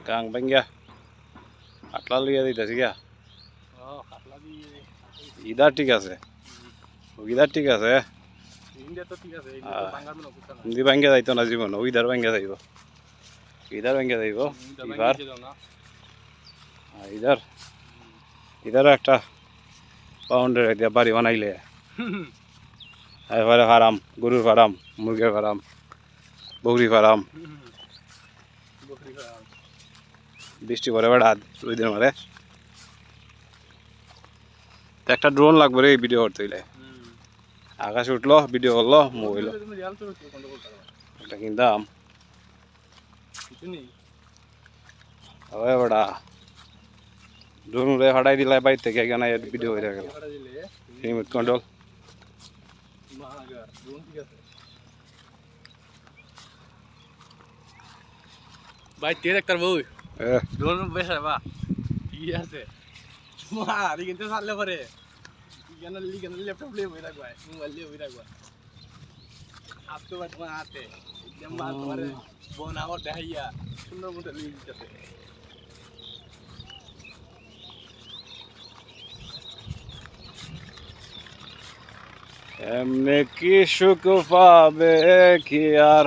গাং ভাঙ্গা কাটলা লইয়া দিতেছি গা ইদার ঠিক আছে ইদার ঠিক আছে হিন্দি ভাঙ্গা যাইতো না জীবন ইদার ভাঙ্গা যাইব ইদার ভাঙ্গা যাইব এবার ইদার ইদার একটা বাউন্ডারি দিয়া বাড়ি বানাইলে এবারে ফার্ম গরুর ফার্ম মুরগির ফার্ম বকরি ফার্ম বৃষ্টি পরে বেড়া দুই দিন মারে একটা ড্রোন লাগবে রে ভিডিও করতে হইলে আকাশে উঠলো ভিডিও করলো মোবাইল একটা কিনতাম বেড়া ড্রোন উড়ে ফাটাই দিলে বাইর থেকে এখানে ভিডিও হয়ে গেল রিমোট কন্ট্রোল ভাই তেল একটা বউ ড্রোন বেশ বা ঠিক আছে মারি কিন্তু ছাড়লে পরে কেন ল্যাপটপ লিয়ে বই রাখবা মোবাইল লিয়ে বই রাখবা আপ তো তোমার হাতে একদম মার তোমার বোন আমার দেখাইয়া সুন্দর মতো লিয়ে দিতেছে এমনি কি সুখ পাবে কি আর